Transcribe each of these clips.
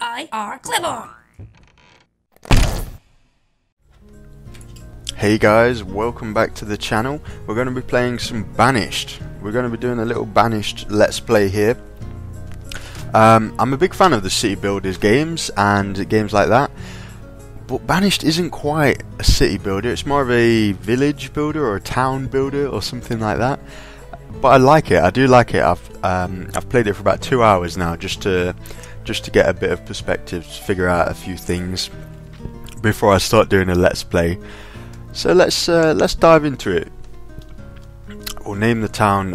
I are clever. Hey guys, welcome back to the channel. We're going to be playing some Banished. We're going to be doing a little Banished let's play here. I'm a big fan of the city builders games and games like that, but Banished isn't quite a city builder. It's more of a village builder or a town builder or something like that. But I like it. I do like it. I've played it for about 2 hours now, just to get a bit of perspective, to figure out a few things before I start doing a let's play. So let's dive into it. We'll name the town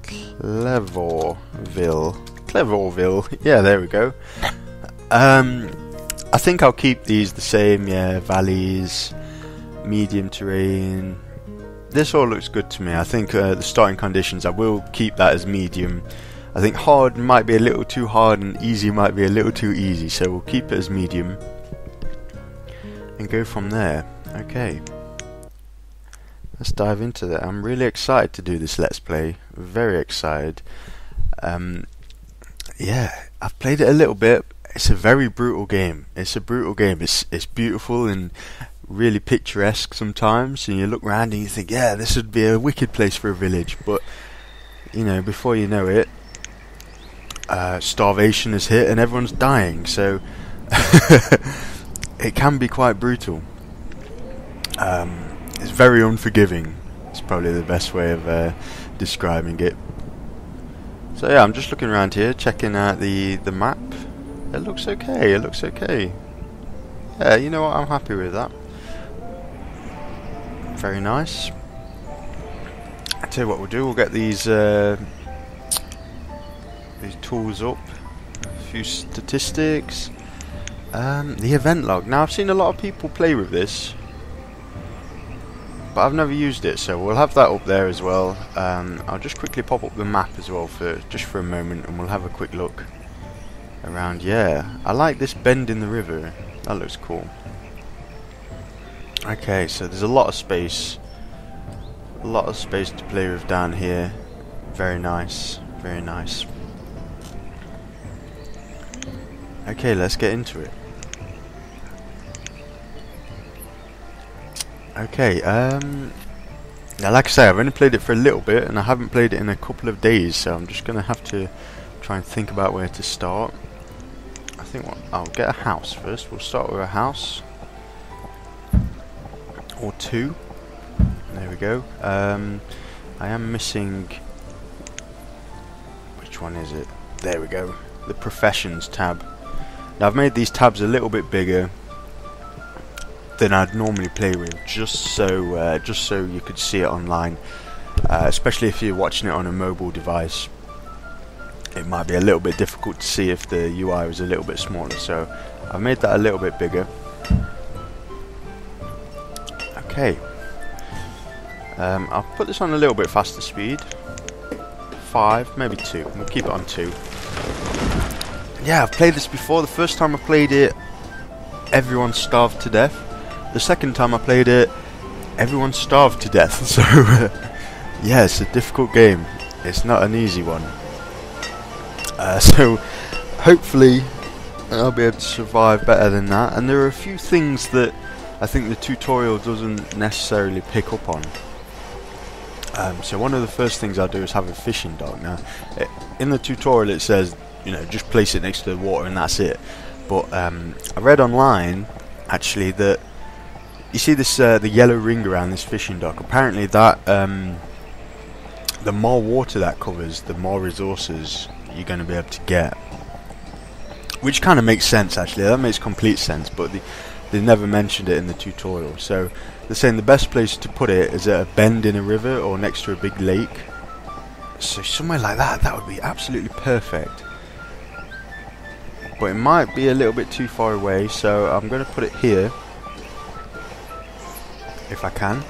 Cleverville. Yeah, there we go. I think I'll keep these the same. Yeah, valleys, medium terrain. This all looks good to me. I think the starting conditions, I will keep that as medium. I think hard might be a little too hard and easy might be a little too easy, so we'll keep it as medium and go from there. Okay, let's dive into that. I'm really excited to do this let's play, very excited. Yeah, I've played it a little bit. It's a very brutal game. It's beautiful and really picturesque sometimes, and you look around and you think, yeah, this would be a wicked place for a village, but you know, before you know it, starvation has hit and everyone's dying, so it can be quite brutal. It's very unforgiving. It's probably the best way of describing it. So yeah, I'm just looking around here, checking out the map. It looks okay. It looks okay. Yeah, you know what? I'm happy with that. Very nice. I tell you what we'll do. We'll get these tools up. A few statistics. The event log. Now I've seen a lot of people play with this, but I've never used it, so we'll have that up there as well. I'll just quickly pop up the map as well just for a moment, and we'll have a quick look around. Yeah, I like this bend in the river. That looks cool. Okay, so there's a lot of space to play with down here. Very nice, very nice. Okay, let's get into it. Okay, now like I say, I've only played it for a little bit and I haven't played it in a couple of days, so I'm just gonna have to try and think about where to start. I think I'll get a house first. We'll start with a house or two. There we go. I am missing, which one is it? There we go, the professions tab. Now I've made these tabs a little bit bigger than I'd normally play with, just so you could see it online, especially if you're watching it on a mobile device. It might be a little bit difficult to see if the UI was a little bit smaller, so I've made that a little bit bigger. Okay, I'll put this on a little bit faster speed, 5, maybe 2, we'll keep it on 2. Yeah, I've played this before. The first time I played it, everyone starved to death. The second time I played it, everyone starved to death. So, yeah, it's a difficult game. It's not an easy one. So, hopefully, I'll be able to survive better than that. And there are a few things that I think the tutorial doesn't necessarily pick up on. So one of the first things I do is have a fishing dock. Now, in the tutorial it says, you know, just place it next to the water and that's it. But I read online, actually, that you see this the yellow ring around this fishing dock. Apparently that the more water that covers, the more resources you're going to be able to get. Which kind of makes sense, actually. That makes complete sense, but they never mentioned it in the tutorial. So they're saying the best place to put it is at a bend in a river or next to a big lake. So somewhere like that, that would be absolutely perfect. But it might be a little bit too far away, so I'm going to put it here if I can.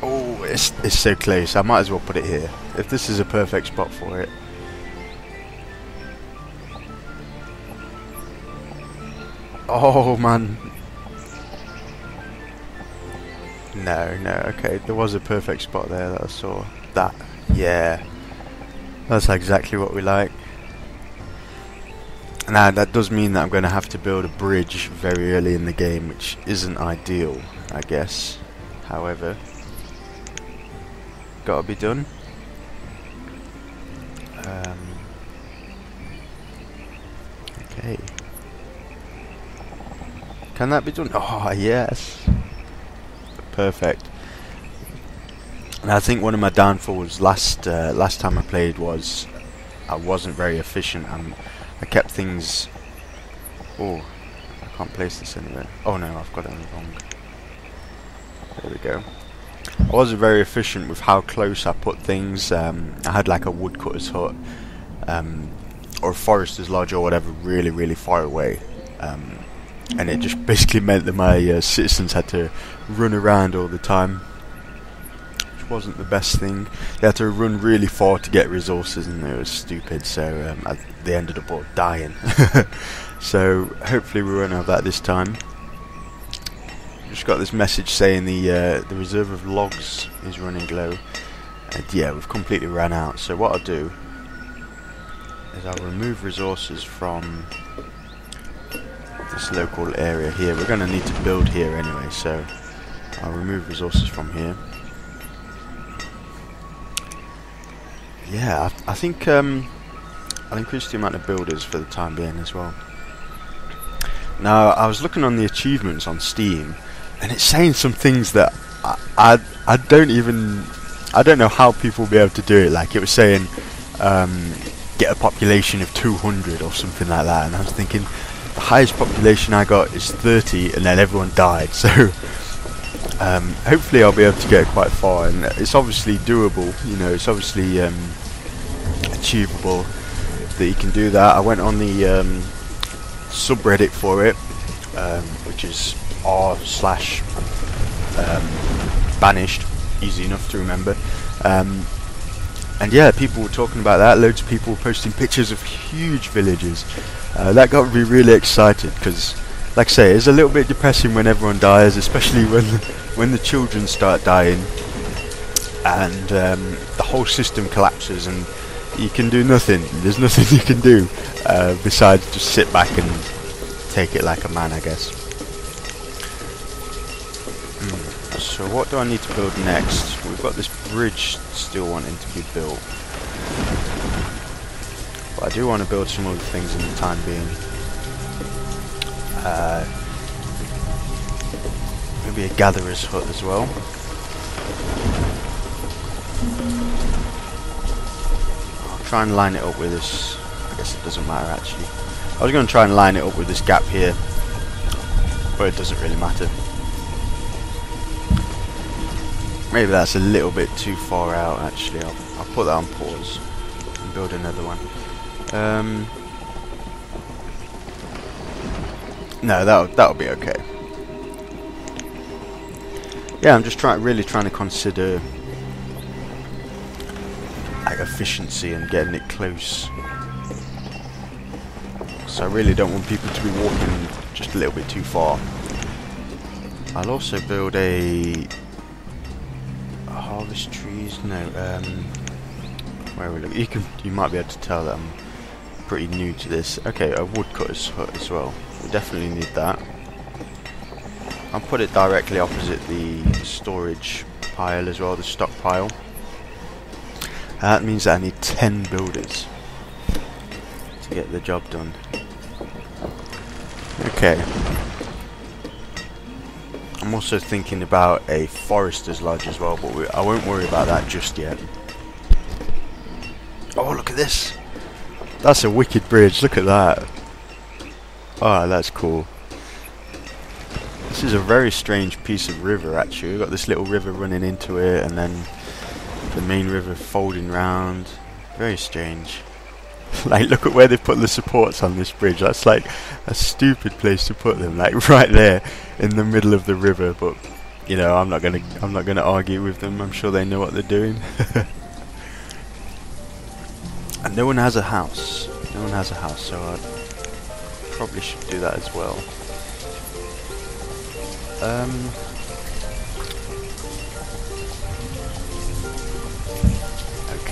Oh, it's so close. I might as well put it here if this is a perfect spot for it. Oh man, No, okay, there was a perfect spot there that I saw. That, yeah, that's exactly what we like. Now that does mean that I'm going to have to build a bridge very early in the game, which isn't ideal, I guess. However, gotta be done. Okay. Can that be done? Oh yes. Perfect. And I think one of my downfalls last time I played was I wasn't very efficient. I kept things. Oh, I can't place this anywhere. Oh no, I've got it wrong. There we go. I wasn't very efficient with how close I put things. I had like a woodcutter's hut, or a forester's lodge or whatever, really far away, and it just basically meant that my citizens had to run around all the time, which wasn't the best thing. They had to run really far to get resources, and it was stupid. So they ended up all dying. So hopefully we won't have that this time. Just got this message saying the reserve of logs is running low, and yeah, we've completely ran out. So what I'll do is I'll remove resources from this local area here. We're going to need to build here anyway, so I'll remove resources from here. Yeah, I think I'll increase the amount of builders for the time being as well. Now I was looking on the achievements on Steam, and it's saying some things that I don't know how people will be able to do it. Like it was saying get a population of 200 or something like that, and I was thinking the highest population I got is 30, and then everyone died. So hopefully I'll be able to get quite far, and it's obviously doable. You know, it's obviously achievable that you can do that. I went on the subreddit for it, which is r/banished, easy enough to remember, and yeah, people were talking about that. Loads of people were posting pictures of huge villages. That got me really excited, because like I say, it's a little bit depressing when everyone dies, especially when the children start dying and the whole system collapses and you can do nothing. There's nothing you can do besides just sit back and take it like a man, I guess. So what do I need to build next? We've got this bridge still wanting to be built, but I do want to build some other things in the time being. Maybe a gatherer's hut as well. I'll try and line it up with this. I guess it doesn't matter actually. I was going to try and line it up with this gap here, but it doesn't really matter. Maybe that's a little bit too far out actually. I'll put that on pause and build another one. No, that'll be okay. Yeah, I'm just really trying to consider like efficiency and getting it close. So I really don't want people to be walking just a little bit too far. I'll also build a harvest trees. No, where are we looking? You might be able to tell that I'm pretty new to this. Okay, a woodcutter's hut as well. We definitely need that. I'll put it directly opposite the storage pile as well, the stockpile. That means that I need 10 builders to get the job done. Okay. I'm also thinking about a forester's lodge as well, but I won't worry about that just yet. Oh, look at this! That's a wicked bridge, look at that! Oh, that's cool. This is a very strange piece of river actually. We've got this little river running into it, and then the main river folding round. Very strange. Like, look at where they put the supports on this bridge. That's like a stupid place to put them, like right there in the middle of the river. But you know, I'm not gonna argue with them. I'm sure they know what they're doing. And no one has a house. No one has a house, so I probably should do that as well.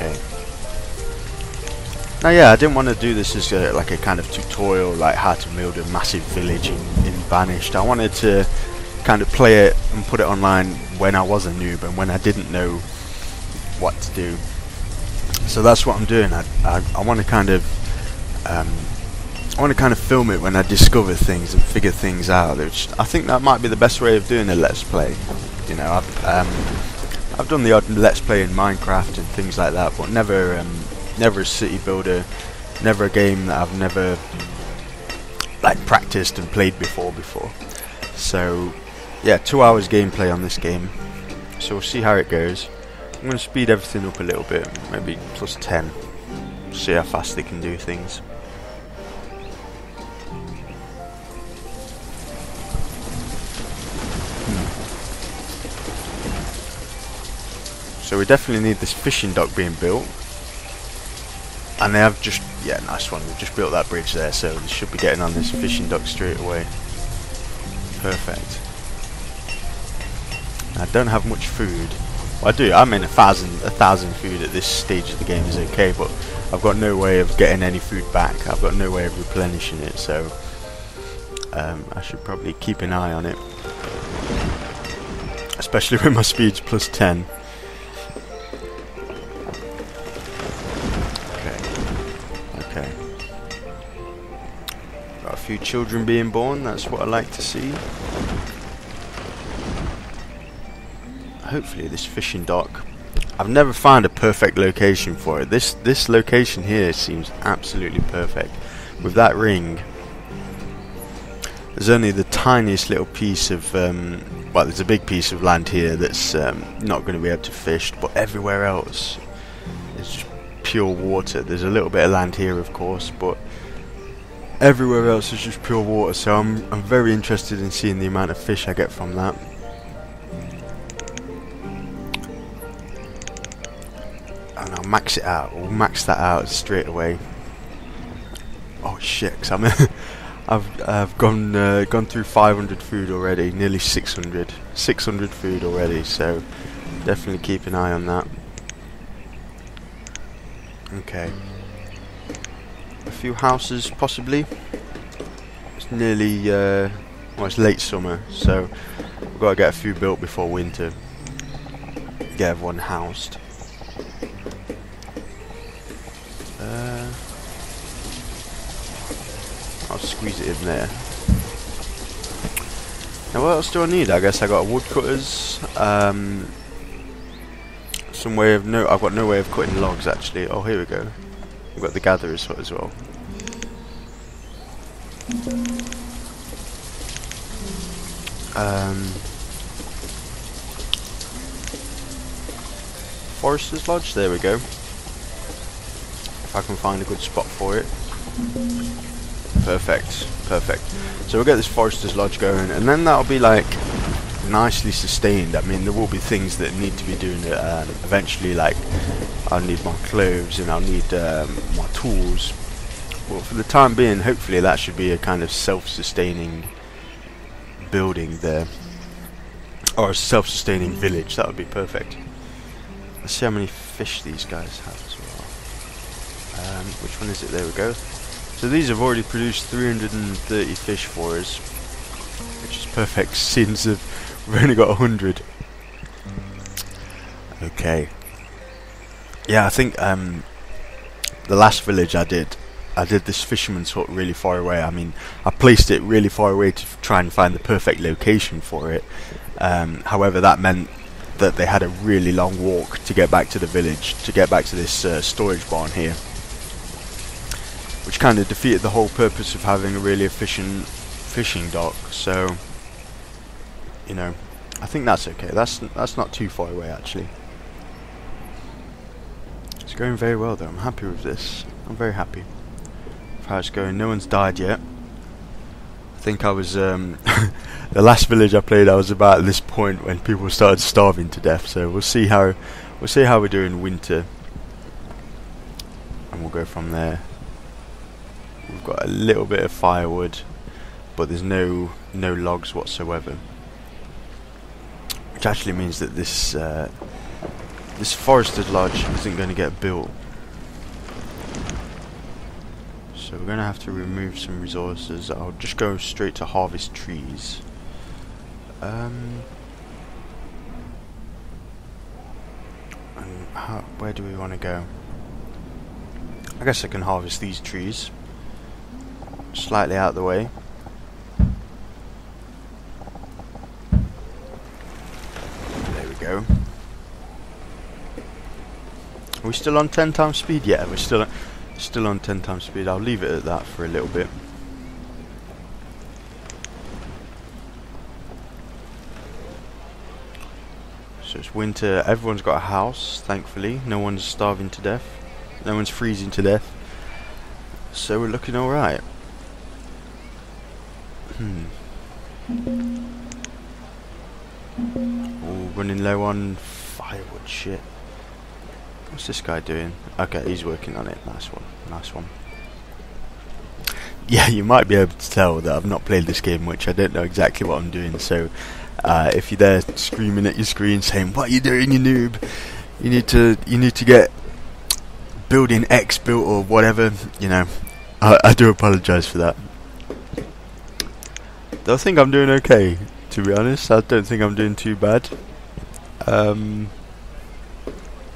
Okay. Now yeah, I didn't want to do this as like a kind of tutorial, like how to build a massive village in Banished. I wanted to kind of play it and put it online when I was a noob and when I didn't know what to do. So that's what I'm doing. I want to kind of film it when I discover things and figure things out, which I think that might be the best way of doing a let's play. You know, I've done the odd let's play in Minecraft and things like that, but never a city builder, never a game that I've never like practiced and played before. So yeah, 2 hours gameplay on this game, so we'll see how it goes. I'm going to speed everything up a little bit, maybe plus 10, see how fast they can do things. So we definitely need this fishing dock being built. And they have just, yeah, nice one, we've just built that bridge there, so they should be getting on this fishing dock straight away. Perfect. I don't have much food. Well, I do, I mean 1,000 food at this stage of the game is okay, but I've got no way of getting any food back. I've got no way of replenishing it, so I should probably keep an eye on it. Especially when my speed's plus 10. Okay. Got a few children being born, that's what I like to see. Hopefully this fishing dock, I've never found a perfect location for it. This location here seems absolutely perfect. With that ring, there's only the tiniest little piece of well, there's a big piece of land here that's not going to be able to fish, but everywhere else is just pure water. There's a little bit of land here, of course, but everywhere else is just pure water. So I'm very interested in seeing the amount of fish I get from that. And I'll max it out. We'll max that out straight away. Oh shit! 'Cause I've gone through 500 food already, nearly 600 food already. So definitely keep an eye on that. Okay. A few houses possibly. It's nearly well, it's late summer, so we've got to get a few built before winter. Get everyone housed. I'll squeeze it in there. Now what else do I need? I guess I got woodcutters. Some way of I've got no way of cutting logs actually. Oh, here we go. We've got the gatherer's hut as well. Forester's lodge. There we go. If I can find a good spot for it. Perfect, perfect. So we'll get this Forester's Lodge going, and then that'll be like nicely sustained. I mean, there will be things that need to be doing eventually, like I'll need my clothes and I'll need my tools. But for the time being, hopefully that should be a kind of self-sustaining building there, or a self-sustaining village. That would be perfect. Let's see how many fish these guys have as well. Which one is it? There we go. So these have already produced 330 fish for us, which is perfect since we've only got 100. Okay. Yeah, I think the last village I did this fisherman's hut really far away. I mean, I placed it really far away to try and find the perfect location for it. However, that meant that they had a really long walk to get back to the village, to get back to this storage barn here. Which kind of defeated the whole purpose of having a really efficient fishing dock. So, you know, I think that's okay. That's not too far away actually. It's going very well though. I'm happy with this. I'm very happy with how it's going. No one's died yet. I think I was the last village I played. I was about at this point when people started starving to death. So we'll see how we do in winter, and we'll go from there. We've got a little bit of firewood, but there's no logs whatsoever, which actually means that this this forested lodge isn't going to get built. So we're going to have to remove some resources. I'll just go straight to harvest trees. And where do we want to go? I guess I can harvest these trees. Slightly out of the way. There we go. Are we still on 10 times speed? Yeah, we're still on 10 times speed. I'll leave it at that for a little bit. So it's winter. Everyone's got a house, thankfully. No one's starving to death. No one's freezing to death. So we're looking alright. Oh, running low on firewood. Shit. What's this guy doing? Okay, he's working on it. Nice one. Nice one. Yeah, you might be able to tell that I've not played this game much. I don't know exactly what I'm doing. So if you're there screaming at your screen saying, "What are you doing, you noob? You need to get building X built or whatever," you know, I do apologise for that. Though I think I'm doing okay, to be honest. I don't think I'm doing too bad.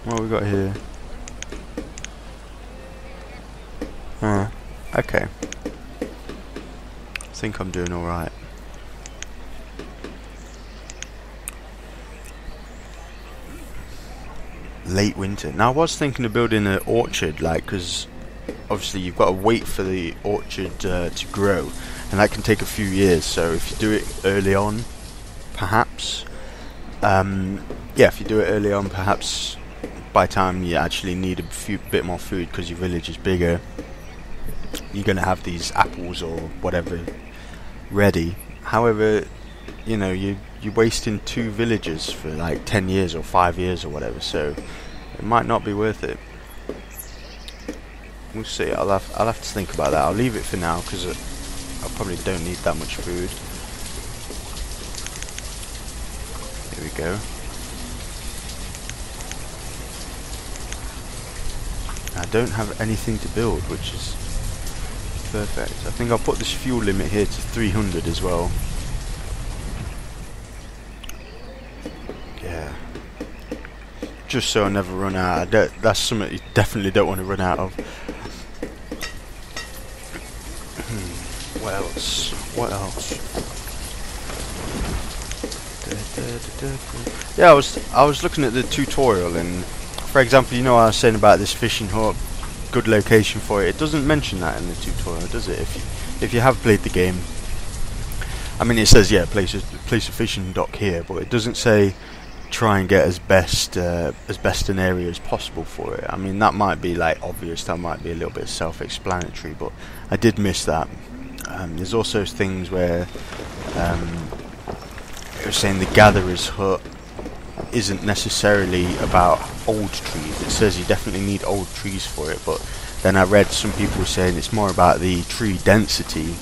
What have we got here? Okay. I think I'm doing alright. Late winter. Now I was thinking of building an orchard, like, because obviously you've got to wait for the orchard to grow, and that can take a few years. So if you do it early on, perhaps, yeah, if you do it early on, perhaps by the time you actually need a bit more food because your village is bigger, you're going to have these apples or whatever ready. However, you know, you're wasting 2 villages for like 10 years or 5 years or whatever, so it might not be worth it. We'll see. I'll have to think about that. I'll leave it for now because I probably don't need that much food. Here we go. I don't have anything to build, which is perfect. I think I'll put this fuel limit here to 300 as well. Yeah. Just so I never run out. That's something you definitely don't want to run out of. What else? What else? Yeah, I was looking at the tutorial, and for example, you know what I was saying about this fishing hut, good location for it. It doesn't mention that in the tutorial, does it? If you have played the game, I mean, it says, yeah, place a fishing dock here, but it doesn't say try and get as best an area as possible for it. I mean, that might be like obvious, that might be a little bit self-explanatory, but I did miss that. There's also things where it was saying the gatherer's hut isn't necessarily about old trees. It says you definitely need old trees for it, but then I read some people saying it's more about the tree density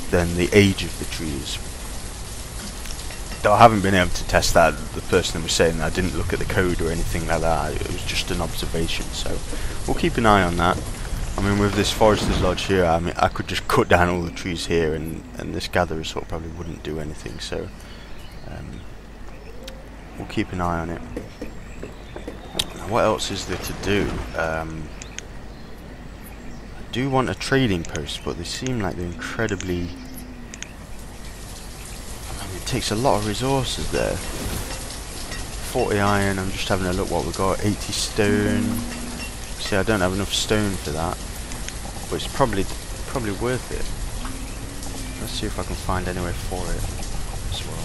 than the age of the trees. Though I haven't been able to test that. The person that was saying that, I didn't look at the code or anything like that. It was just an observation, so we'll keep an eye on that. I mean, with this forester's lodge here, I mean, I could just cut down all the trees here, and this gatherer's hut probably wouldn't do anything, so we'll keep an eye on it. Now, what else is there to do? I do want a trading post, but they seem like they're incredibly... I mean, it takes a lot of resources there. 40 iron, I'm just having a look what we've got. 80 stone. See, I don't have enough stone for that, but it's probably worth it. Let's see if I can find anywhere for it as well.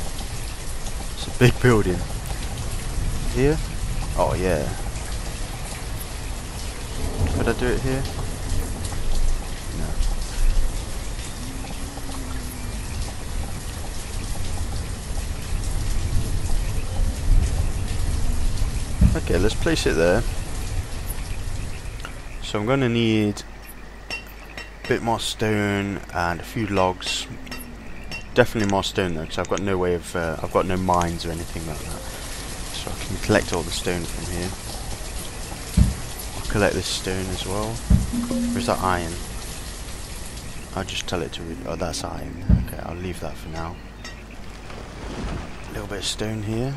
It's a big building. Here? Oh yeah. Could I do it here? No. Okay, let's place it there. So I'm going to need a bit more stone and a few logs. Definitely more stone though, because I've got no way of, I've got no mines or anything like that. So I can can collect all the stone from here. I'll collect this stone as well. Or is that iron? I'll just tell it to oh, that's iron. Okay, I'll leave that for now. A little bit of stone here.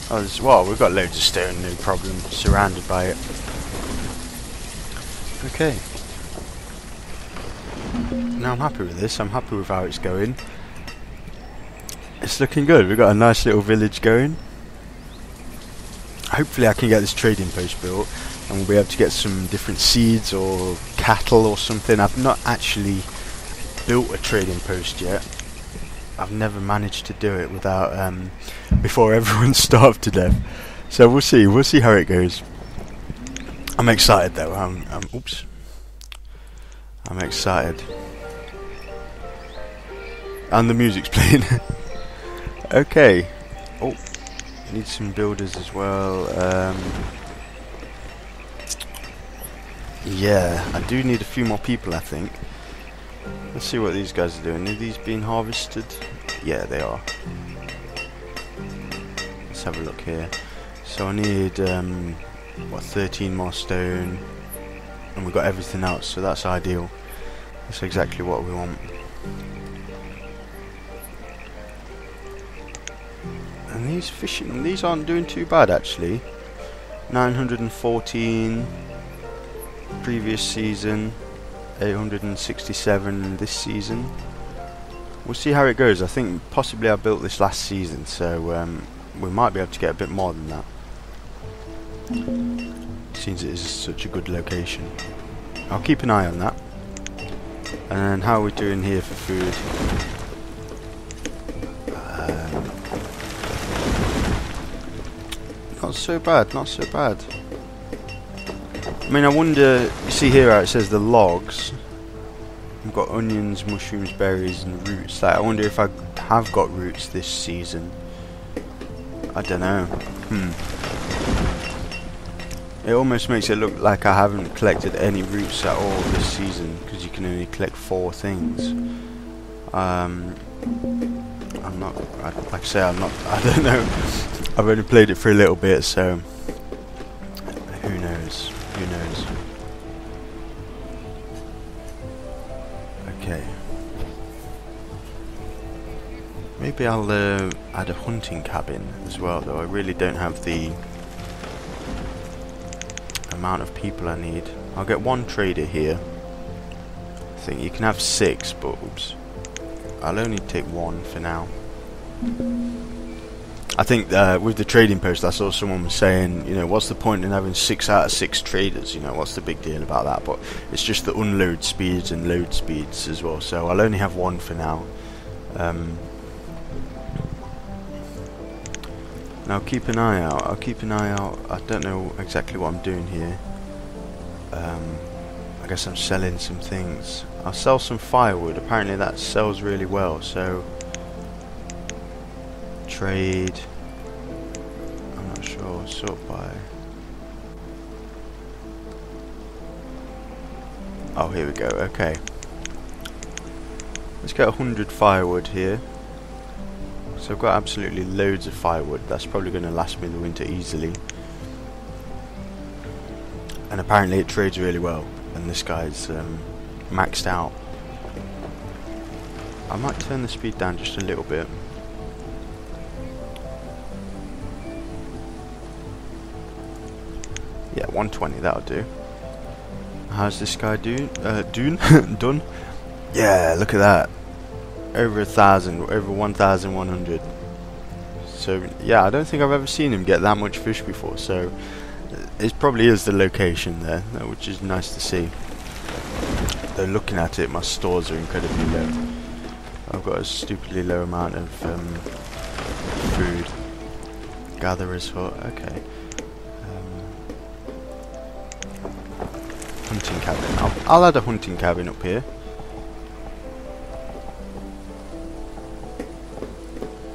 Oh, well, we've got loads of stone, no problem, surrounded by it. Okay. Now I'm happy with this, I'm happy with how it's going. It's looking good, we've got a nice little village going. Hopefully I can get this trading post built and we'll be able to get some different seeds or cattle or something. I've not actually built a trading post yet. I've never managed to do it without before everyone starved to death. So we'll see how it goes. I'm excited though. Oops. I'm excited. And the music's playing. Okay. Oh, need some builders as well. Yeah, I do need a few more people, I think. Let's see what these guys are doing. Are these being harvested? Yeah, they are. Let's have a look here. So I need, what, 13 more stone. And we've got everything else, so that's ideal. That's exactly what we want. And these fishing, these aren't doing too bad actually. 914 previous season. 867 this season. We'll see how it goes. I think possibly I built this last season, so we might be able to get a bit more than that. Since it is such a good location. I'll keep an eye on that. And how are we doing here for food? Not so bad, not so bad. I mean, I wonder, you see here how it says the logs. I've got onions, mushrooms, berries and roots. Like, I wonder if I have got roots this season. I don't know. It almost makes it look like I haven't collected any roots at all this season, because you can only collect 4 things. I'm not, like I say, I'm not, I don't know. I've only played it for a little bit, so who knows? Who knows? Okay. Maybe I'll add a hunting cabin as well, though I really don't have the amount of people I need. I'll get 1 trader here. I think you can have 6, but oops. I'll only take 1 for now. I think with the trading post, I saw someone was saying, you know, what's the point in having 6 out of 6 traders? You know, what's the big deal about that? But it's just the unload speeds and load speeds as well. So I'll only have 1 for now. Now keep an eye out. I'll keep an eye out. I don't know exactly what I'm doing here. I guess I'm selling some things. I'll sell some firewood. Apparently that sells really well. So trade. I'm not sure. Sort by. Oh, here we go. Okay. Let's get 100 firewood here. So I've got absolutely loads of firewood. That's probably going to last me the winter easily. And apparently it trades really well. And this guy's maxed out. I might turn the speed down just a little bit. Yeah, 120, that'll do. How's this guy done? Done? Yeah, look at that. Over 1,000, over 1,100. So yeah, I don't think I've ever seen him get that much fish before. So it probably is the location there, which is nice to see. Though looking at it, my stores are incredibly low. I've got a stupidly low amount of food. Gatherer's hut, okay. Hunting cabin. I'll add a hunting cabin up here.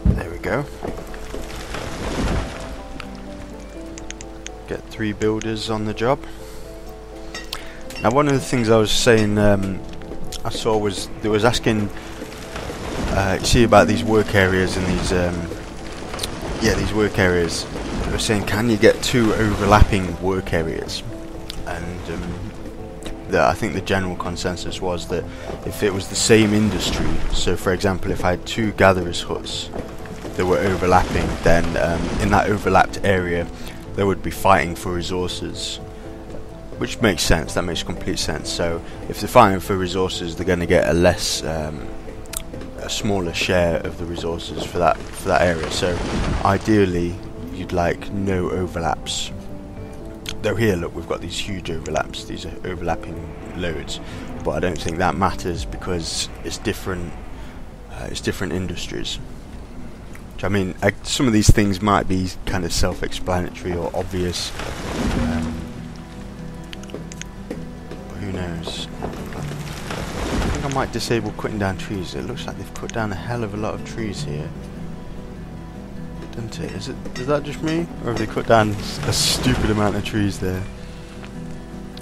There we go. Get 3 builders on the job. Now one of the things I was saying I saw was, there was asking you see about these work areas and these these work areas. They were saying, can you get 2 overlapping work areas? And I think the general consensus was that if it was the same industry, so for example if I had 2 gatherers' huts that were overlapping, then in that overlapped area they would be fighting for resources, which makes sense. That makes complete sense. So if they're fighting for resources, they're going to get a smaller share of the resources for that area. So ideally you'd like no overlaps. Though here, look, we've got these huge overlaps. These are overlapping loads, but I don't think that matters because it's different. It's different industries. Which, I mean, some of these things might be kind of self-explanatory or obvious, but who knows? I think I might disable cutting down trees. It looks like they've cut down a hell of a lot of trees here. Doesn't it? Is that just me? Or have they cut down a stupid amount of trees there?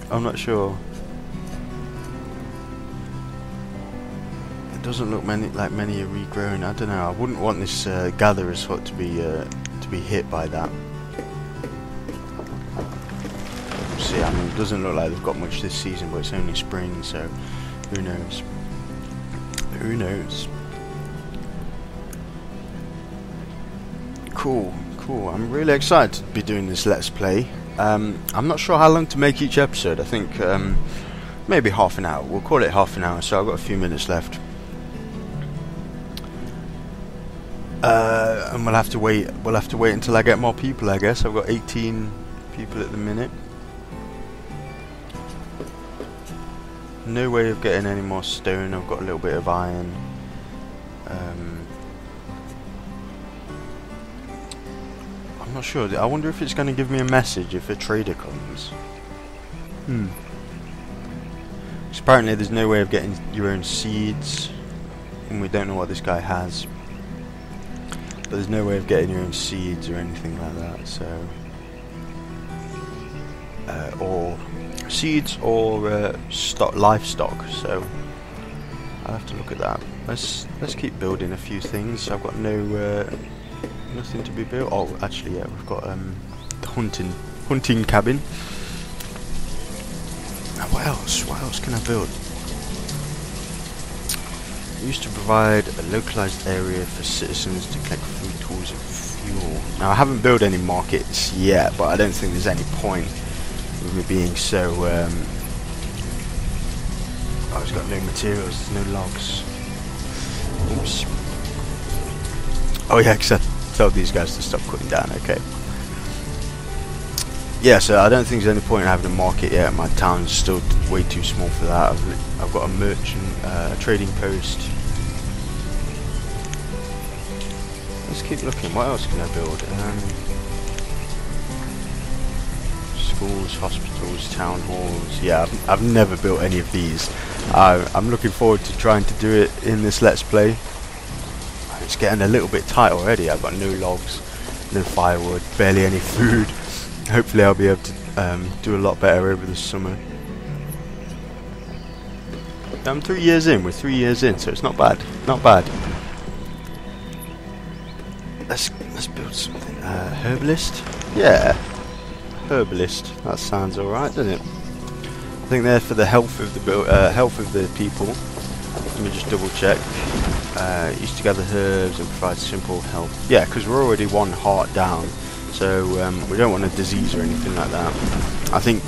I'm not sure. It doesn't look like many are regrown. I don't know. I wouldn't want this gatherer's hut to be hit by that. We'll see. I mean, it doesn't look like they've got much this season, but it's only spring, so who knows? Who knows? Cool. I'm really excited to be doing this Let's Play. I'm not sure how long to make each episode. I think maybe half an hour. We'll call it half an hour, so I've got a few minutes left. And we'll have to wait until I get more people, I guess. I've got 18 people at the minute. No way of getting any more stone. I've got a little bit of iron. I'm not sure. I wonder if it's going to give me a message if a trader comes. Apparently there's no way of getting your own seeds, and we don't know what this guy has. But there's no way of getting your own seeds or anything like that. So, or seeds or livestock. So I'll have to look at that. Let's keep building a few things. I've got nothing to be built. Oh, actually, yeah, we've got the hunting cabin. Now, what else? What else can I build? We used to provide a localized area for citizens to collect food, tools, and fuel. Now, I haven't built any markets yet, but I don't think there's any point with me being so. Oh, it's got no materials. There's no logs. Oops. Oh yeah, because I told these guys to stop cutting down. Okay. Yeah, so I don't think there's any point in having a market yet. My town's still way too small for that. I've got a merchant, trading post. Let's keep looking. What else can I build? Schools, hospitals, town halls. Yeah, I've never built any of these. I'm looking forward to trying to do it in this Let's Play. It's getting a little bit tight already. I've got no logs, no firewood, barely any food. Hopefully I'll be able to do a lot better over the summer. I'm 3 years in. We're 3 years in, so it's not bad. Not bad. Let's build something. Herbalist? Yeah. Herbalist. That sounds alright, doesn't it? I think they're for the health of the people. Let me just double check. Used to gather herbs and provide simple health. Yeah, because we're already 1 heart down, so we don't want a disease or anything like that. I think,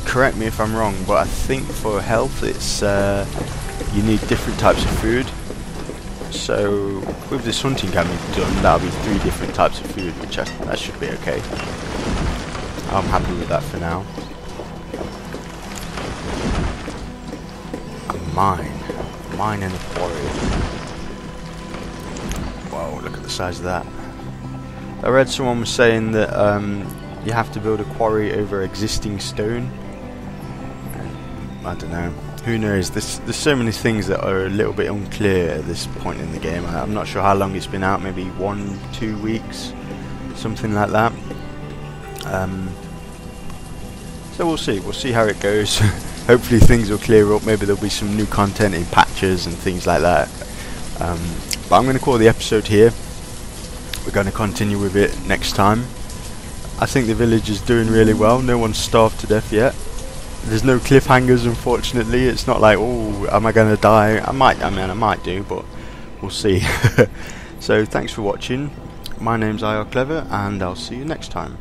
correct me if I'm wrong, but I think for health it's you need different types of food. So with this hunting cabin done, that'll be 3 different types of food, which that should be okay. I'm happy with that for now. A mine and a quarry. Wow, look at the size of that. I read someone was saying that you have to build a quarry over existing stone. I don't know. Who knows? There's so many things that are a little bit unclear at this point in the game. I'm not sure how long it's been out. Maybe 1-2 weeks, something like that. So we'll see. We'll see how it goes. Hopefully things will clear up. Maybe there'll be some new content in patches and things like that. But I'm going to call the episode here. We're going to continue with it next time. I think the village is doing really well. No one's starved to death yet. There's no cliffhangers, unfortunately. It's not like, oh, am I going to die? I might do, but we'll see. So thanks for watching. My name's IR Clever, and I'll see you next time.